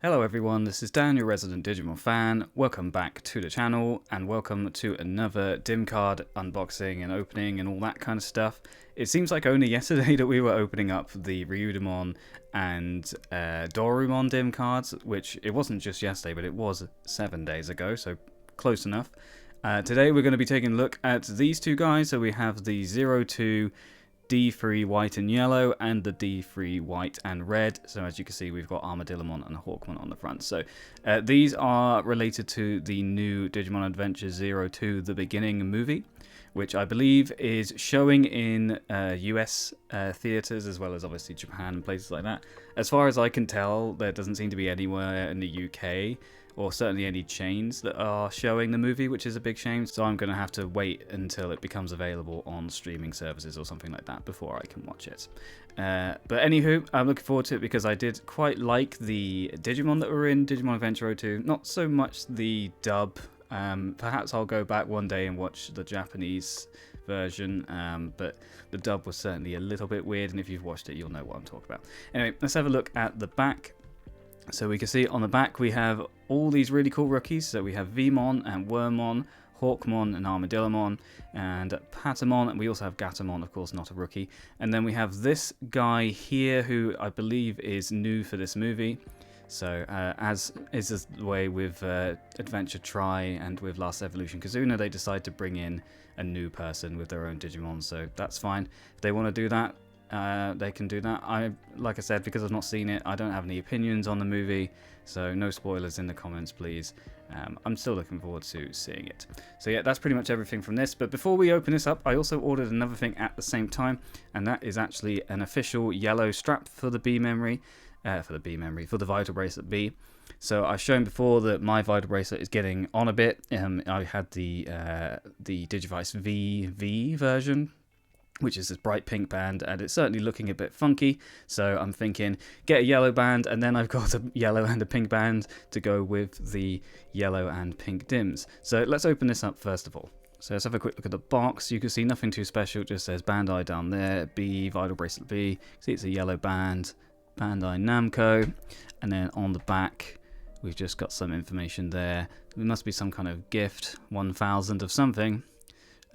Hello everyone, this is Dan, your resident Digimon fan. Welcome back to the channel, and welcome to another DIM card unboxing and opening and all that kind of stuff. It seems like only yesterday that we were opening up the Ryudamon and Dorumon DIM cards, which it wasn't just yesterday, but it was 7 days ago, so close enough. Today we're going to be taking a look at these two guys. So we have the 02 D-3 white and yellow and the D-3 white and red. So as you can see, we've got Armadillamon and Hawkmon on the front. So these are related to the new Digimon Adventure 02 The Beginning movie, which I believe is showing in US theaters as well as obviously Japan and places like that. As far as I can tell, there doesn't seem to be anywhere in the UK or certainly any chains that are showing the movie, which is a big shame. So I'm going to have to wait until it becomes available on streaming services or something like that before I can watch it. But anywho, I'm looking forward to it because I did quite like the Digimon that were in Digimon Adventure 02. Not so much the dub. Perhaps I'll go back one day and watch the Japanese version, but the dub was certainly a little bit weird, and if you've watched it, you'll know what I'm talking about. Anyway, let's have a look at the back. So we can see on the back we have all these really cool rookies. So we have Vmon and Wormmon, Hawkmon and Armadillamon, and Patamon, and we also have Gatomon, of course, not a rookie. And then we have this guy here who I believe is new for this movie. So as is the way with Adventure Tri and with Last Evolution Kazuna, they decide to bring in a new person with their own Digimon, so that's fine. If they want to do that, they can do that. Like I said, because I've not seen it, I don't have any opinions on the movie, so no spoilers in the comments, please. I'm still looking forward to seeing it. So yeah, that's pretty much everything from this. But before we open this up, I also ordered another thing at the same time, and that is actually an official yellow strap for the for the Vital Bracelet B. So I've shown before that my Vital Bracelet is getting on a bit. I had the Digivice VV version, which is this bright pink band, and it's certainly looking a bit funky. So I'm thinking, get a yellow band, and then I've got a yellow and a pink band to go with the yellow and pink DIMs. So let's open this up first of all. So let's have a quick look at the box. You can see nothing too special, it just says Bandai down there, B, Vital Bracelet B. See, it's a yellow band, Bandai Namco, and then on the back we've just got some information there. There must be some kind of gift, 1000 of something.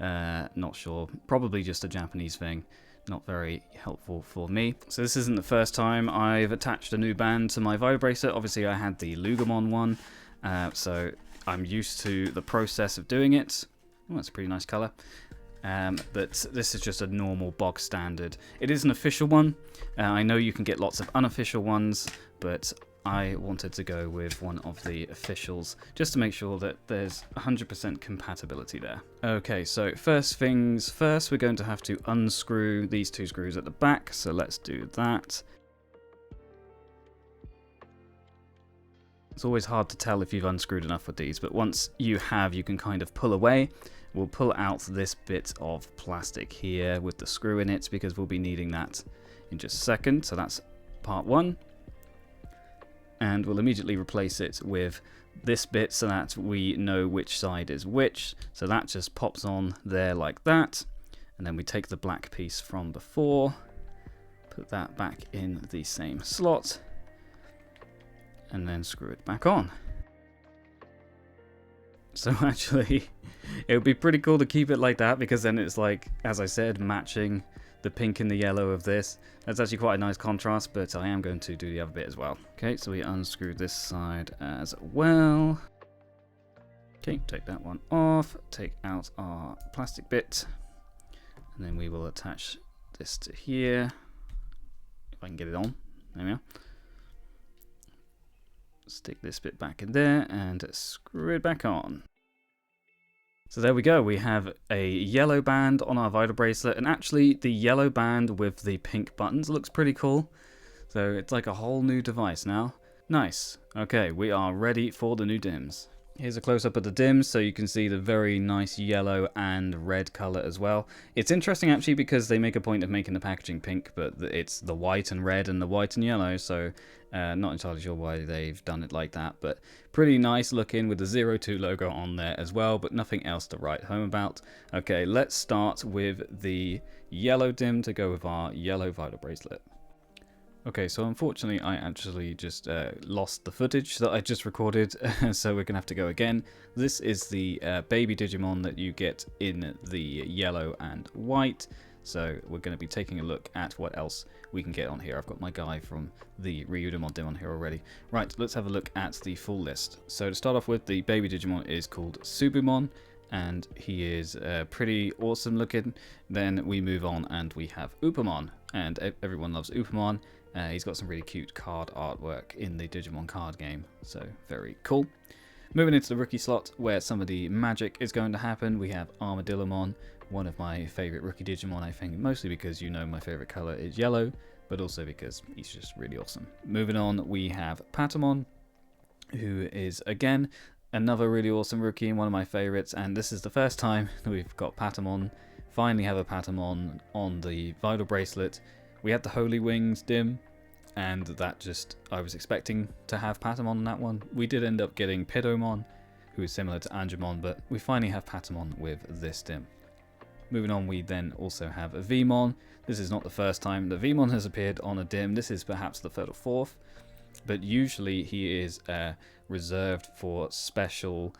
Not sure, probably just a Japanese thing, not very helpful for me. So this isn't the first time I've attached a new band to my Vital Bracelet. Obviously I had the Lugamon one, so I'm used to the process of doing it. Oh, that's a pretty nice colour. But this is just a normal bog standard. It is an official one. I know you can get lots of unofficial ones, but I wanted to go with one of the officials just to make sure that there's 100% compatibility there. Okay, so first things first, we're going to have to unscrew these two screws at the back, so let's do that. It's always hard to tell if you've unscrewed enough with these, but once you have, you can kind of pull away. We'll pull out this bit of plastic here with the screw in it because we'll be needing that in just a second. So that's part one. And we'll immediately replace it with this bit so that we know which side is which. So that just pops on there like that. And then we take the black piece from before, put that back in the same slot, and then screw it back on. So actually, it would be pretty cool to keep it like that because then it's like, as I said, matching the pink and the yellow of this. That's actually quite a nice contrast, but I am going to do the other bit as well. Okay, so we unscrew this side as well. Okay, take that one off, take out our plastic bit, and then we will attach this to here. If I can get it on, there we are. Stick this bit back in there and screw it back on. So there we go, we have a yellow band on our Vital Bracelet, and actually the yellow band with the pink buttons looks pretty cool. So it's like a whole new device now. Nice. Okay, we are ready for the new DIMs. Here's a close-up of the DIMs, so you can see the very nice yellow and red color as well. It's interesting actually because they make a point of making the packaging pink, but it's the white and red and the white and yellow, so not entirely sure why they've done it like that, but pretty nice looking with the 02 logo on there as well, but nothing else to write home about. Okay, let's start with the yellow DIM to go with our yellow Vital Bracelet. Okay, so unfortunately I actually just lost the footage that I just recorded, so we're going to have to go again. This is the baby Digimon that you get in the yellow and white, so we're going to be taking a look at what else we can get on here. I've got my guy from the Ryudamon dim on here already. Right, let's have a look at the full list. So to start off with, the baby Digimon is called Subumon, and he is pretty awesome looking. Then we move on and we have Upamon, and everyone loves Upamon. He's got some really cute card artwork in the Digimon card game, so very cool. Moving into the rookie slot, where some of the magic is going to happen, we have Armadillomon, one of my favourite rookie Digimon, I think, mostly because you know my favourite colour is yellow, but also because he's just really awesome. Moving on, we have Patamon, who is, again, another really awesome rookie and one of my favourites, and this is the first time that we've got Patamon, finally have a Patamon on the Vital Bracelet. We had the Holy Wings dim, and that just, I was expecting to have Patamon on that one. We did end up getting Pidomon, who is similar to Angemon, but we finally have Patamon with this dim. Moving on, we then also have a Vmon. This is not the first time the Vmon has appeared on a dim. This is perhaps the third or fourth, but usually he is reserved for special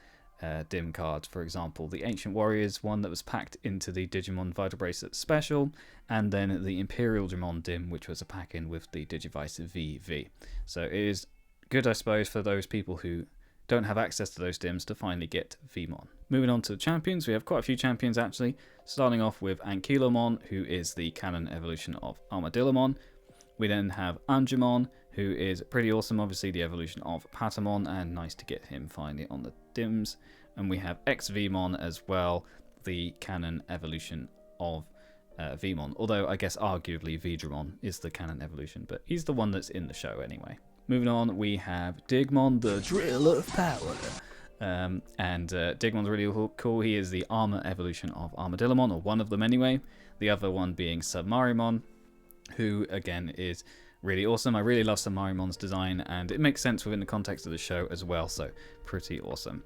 dim cards. For example, the Ancient Warriors one that was packed into the Digimon Vital Bracelet Special, and then the Imperial Dramon dim, which was a pack-in with the Digivice VV. So it is good, I suppose, for those people who don't have access to those dims to finally get Vmon. Moving on to the champions, we have quite a few champions actually, starting off with Ankylomon, who is the canon evolution of Armadillomon. We then have Angemon, who is pretty awesome, obviously the evolution of Patamon, and nice to get him finally on the dims. And we have X-Vmon as well, the canon evolution of Vmon, although I guess arguably Vidramon is the canon evolution, but he's the one that's in the show anyway. Moving on, we have Digimon, the Drill of Power. Digimon's really cool. He is the armor evolution of Armadillomon, or one of them anyway. The other one being Submarimon, who again is really awesome. I really love Submarimon's design, and it makes sense within the context of the show as well, so pretty awesome.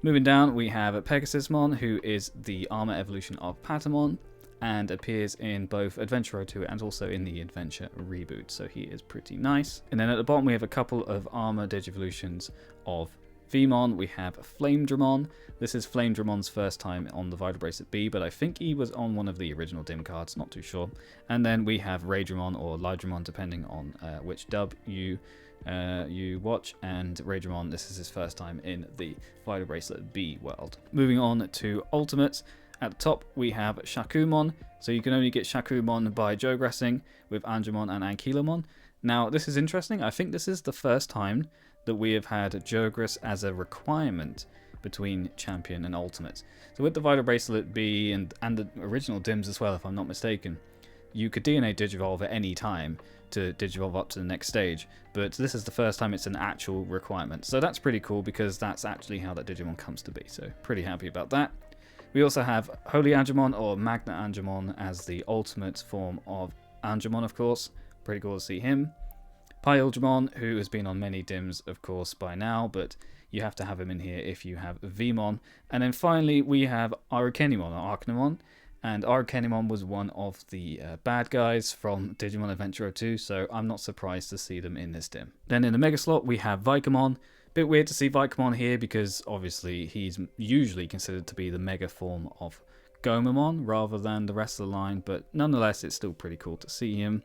Moving down, we have Pegasusmon, who is the armor evolution of Patamon, and appears in both Adventure 02 and also in the Adventure reboot, so he is pretty nice. And then at the bottom we have a couple of armor digivolutions of Vmon. We have Flamedramon. This is Flamedramon's first time on the Vital Bracelet B, but I think he was on one of the original dim cards, not too sure. And then we have Raydramon, or Lydramon, depending on which dub you watch, and Raydramon, this is his first time in the Vital Bracelet B world. Moving on to Ultimates. At the top we have Shakumon, so you can only get Shakumon by Jogressing with Angemon and Ankylomon. Now this is interesting, I think this is the first time that we have had Jogress as a requirement between Champion and Ultimate. So with the Vital Bracelet B and the original dims as well, if I'm not mistaken, you could DNA Digivolve at any time to Digivolve up to the next stage, but this is the first time it's an actual requirement. So that's pretty cool, because that's actually how that Digimon comes to be, so pretty happy about that. We also have Holy Angemon, or Magna Angemon, as the ultimate form of Angemon, of course. Pretty cool to see him. Pyldramon, who has been on many dims, of course, by now, but you have to have him in here if you have Vmon. And then finally, we have Arukenimon, or Arcanimon. And Arukenimon was one of the bad guys from Digimon Adventure 02, so I'm not surprised to see them in this dim. Then in the Mega slot, we have Vicamon. Bit weird to see Vicamon here, because obviously he's usually considered to be the mega form of Gomamon rather than the rest of the line, but nonetheless it's still pretty cool to see him.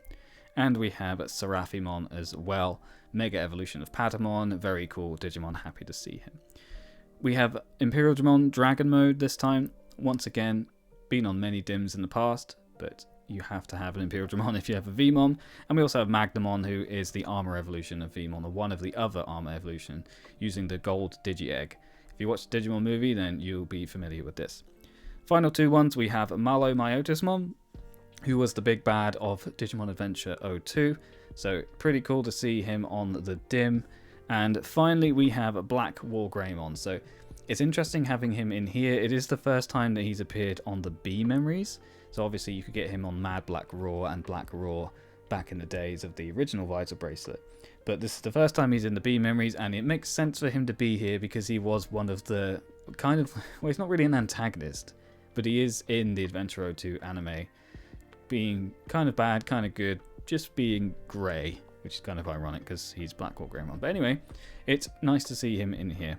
And we have Seraphimon as well, mega evolution of Patamon, very cool Digimon, happy to see him. We have Imperial Dramon Dragon Mode this time, once again been on many dims in the past, but you have to have an Imperial Dramon if you have a Vmon. And we also have Magnamon, who is the armor evolution of Vmon, or one of the other armor evolution, using the gold Digi-Egg. If you watch the Digimon movie, then you'll be familiar with this. Final two ones, we have Malomyotismon, who was the big bad of Digimon Adventure 02, so pretty cool to see him on the dim. And finally we have Black Wargreymon, so it's interesting having him in here. It is the first time that he's appeared on the B memories, so obviously you could get him on Mad Black Raw and Black Raw back in the days of the original Vital Bracelet. But this is the first time he's in the B memories, and it makes sense for him to be here because he was one of the kind of, well, he's not really an antagonist, but he is in the Adventure 02 anime, being kind of bad, kind of good, just being grey, which is kind of ironic because he's Black Hawk Greymon. But anyway, it's nice to see him in here.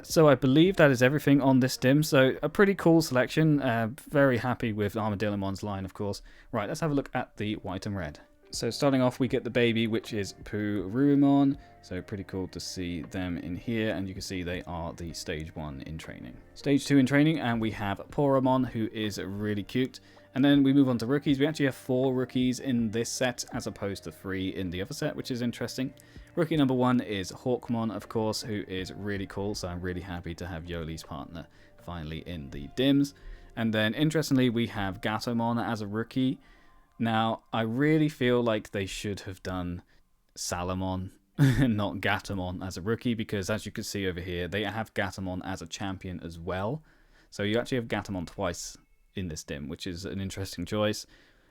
So I believe that is everything on this dim. So a pretty cool selection. Very happy with Armadillomon's line, of course. Right, let's have a look at the white and red. So starting off, we get the baby, which is Pururumon. So pretty cool to see them in here. And you can see they are the stage 1 in training. Stage 2 in training, and we have Poromon, who is really cute. And then we move on to rookies. We actually have 4 rookies in this set, as opposed to 3 in the other set, which is interesting. Rookie number 1 is Hawkmon, of course, who is really cool. So I'm really happy to have Yoli's partner finally in the dims. And then, interestingly, we have Gatomon as a rookie. Now, I really feel like they should have done Salamon and not Gatomon as a rookie, because as you can see over here, they have Gatomon as a champion as well. So you actually have Gatomon twice in this dim, which is an interesting choice.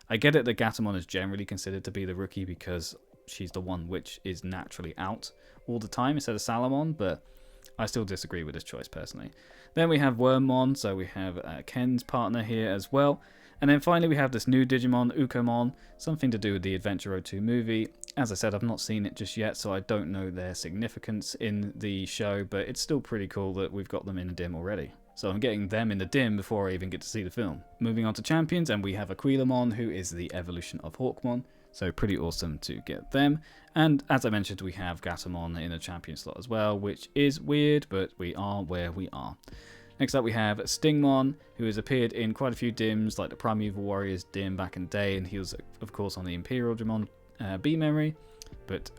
I get it that Gatomon is generally considered to be the rookie because she's the one which is naturally out all the time instead of Salamon, but I still disagree with this choice personally. Then we have Wormmon, so we have Ken's partner here as well. And then finally we have this new Digimon, Ukomon, something to do with the Adventure 2 movie. As I said, I've not seen it just yet, so I don't know their significance in the show, but it's still pretty cool that we've got them in a dim already. So I'm getting them in the dim before I even get to see the film. Moving on to champions, and we have Aquilamon, who is the evolution of Hawkmon. So pretty awesome to get them. And as I mentioned, we have Gatomon in a champion slot as well, which is weird, but we are where we are. Next up we have Stingmon, who has appeared in quite a few dims, like the Primeval Warriors dim back in the day, and he was, of course, on the Imperial Digimon B memory. But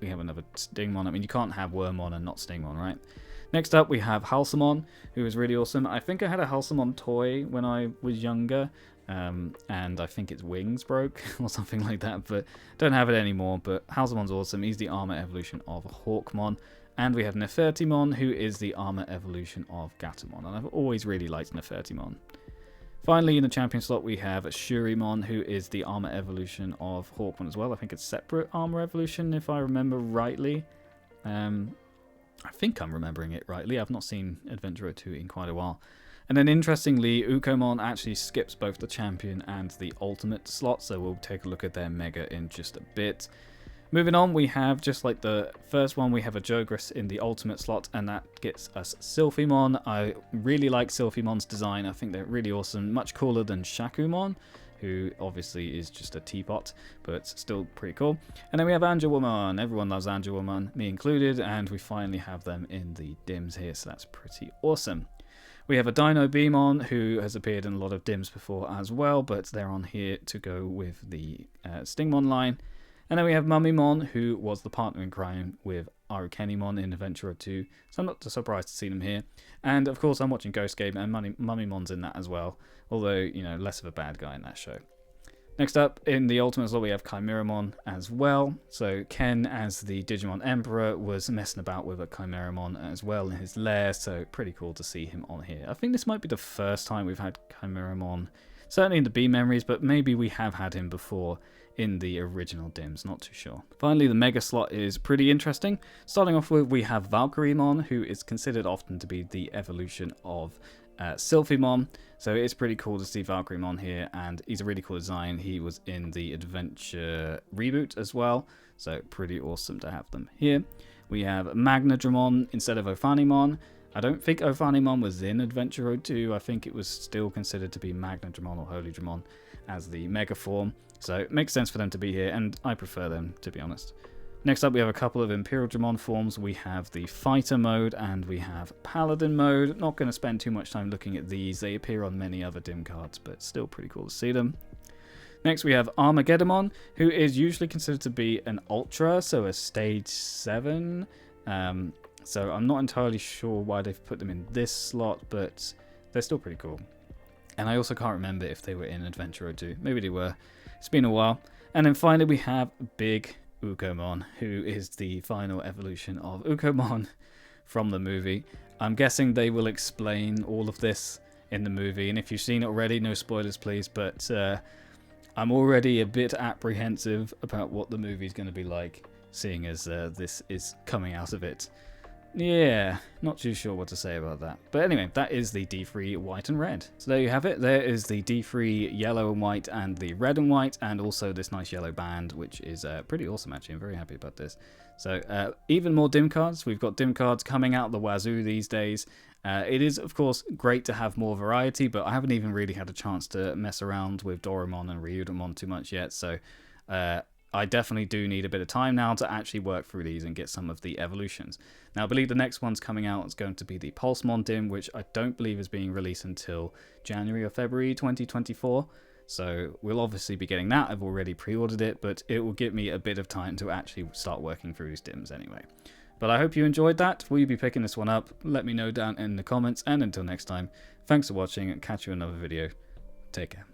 we have another Stingmon. I mean, you can't have Wormmon and not Stingmon, right? Next up we have Halsamon, who is really awesome. I think I had a Halsamon toy when I was younger, and I think its wings broke or something like that, but don't have it anymore. But Halsamon's awesome. He's the armor evolution of Hawkmon. And we have Nefertimon, who is the armor evolution of Gatomon. And I've always really liked Nefertimon. Finally, in the champion slot, we have Shurimon, who is the armor evolution of Hawkmon as well. I think it's separate armor evolution, if I remember rightly. I think I'm remembering it rightly. I've not seen Adventure 2 in quite a while. And then, interestingly, Ukomon actually skips both the champion and the ultimate slot. So we'll take a look at their mega in just a bit. Moving on, we have, just like the first one, we have a Jogress in the ultimate slot, and that gets us Sylphimon. I really like Sylphimon's design. I think they're really awesome. Much cooler than Shakumon, who obviously is just a teapot, but still pretty cool. And then we have Angelwoman. Everyone loves Angelwoman, me included, and we finally have them in the dims here, so that's pretty awesome. We have a Dino Beamon, who has appeared in a lot of dims before as well, but they're on here to go with the Stingmon line. And then we have Mummymon, who was the partner in crime with Arukenimon in Adventure 2, so I'm not surprised to see them here. And of course I'm watching Ghost Game, and Mummimon's in that as well, although, you know, less of a bad guy in that show. Next up, in the Ultimate slot, we have Chimeramon as well. So Ken, as the Digimon Emperor, was messing about with a Chimeramon as well in his lair, so pretty cool to see him on here. I think this might be the first time we've had Chimeramon, certainly in the B memories, but maybe we have had him before in the original dims, not too sure. Finally, the mega slot is pretty interesting. Starting off with, we have Valkyremon, who is considered often to be the evolution of Sylphimon. So it's pretty cool to see Valkyremon here, and he's a really cool design. He was in the Adventure reboot as well, so pretty awesome to have them here. We have Magnadramon instead of Ophanimon. I don't think Ophanimon was in Adventure 2. I think it was still considered to be Magnadramon or Holy Dramon as the mega form. So it makes sense for them to be here, and I prefer them, to be honest. Next up, we have a couple of Imperial Dramon forms. We have the Fighter mode, and we have Paladin mode. Not going to spend too much time looking at these. They appear on many other dim cards, but still pretty cool to see them. Next, we have Armageddon, who is usually considered to be an Ultra, so a Stage 7. So I'm not entirely sure why they've put them in this slot, but they're still pretty cool. And I also can't remember if they were in Adventure 2. Maybe they were. It's been a while. And then finally we have Big Ukomon, who is the final evolution of Ukomon from the movie. I'm guessing they will explain all of this in the movie. And if you've seen it already, no spoilers please. But I'm already a bit apprehensive about what the movie's going to be like, seeing as this is coming out of it Yeah, not too sure what to say about that. But anyway, that is the D3 white and red. So there you have it. There is the D3 yellow and white and the red and white, and also this nice yellow band, which is pretty awesome actually. I'm very happy about this. So even more dim cards. We've got dim cards coming out the wazoo these days. It is, of course, great to have more variety, but I haven't even really had a chance to mess around with Doraemon and Ryudamon too much yet. So I definitely do need a bit of time now to actually work through these and get some of the evolutions. Now, I believe the next one's coming out is going to be the Pulsemon Dim, which I don't believe is being released until January or February 2024. So we'll obviously be getting that. I've already pre-ordered it, but it will give me a bit of time to actually start working through these dims anyway. But I hope you enjoyed that. Will you be picking this one up? Let me know down in the comments. And until next time, thanks for watching and catch you in another video. Take care.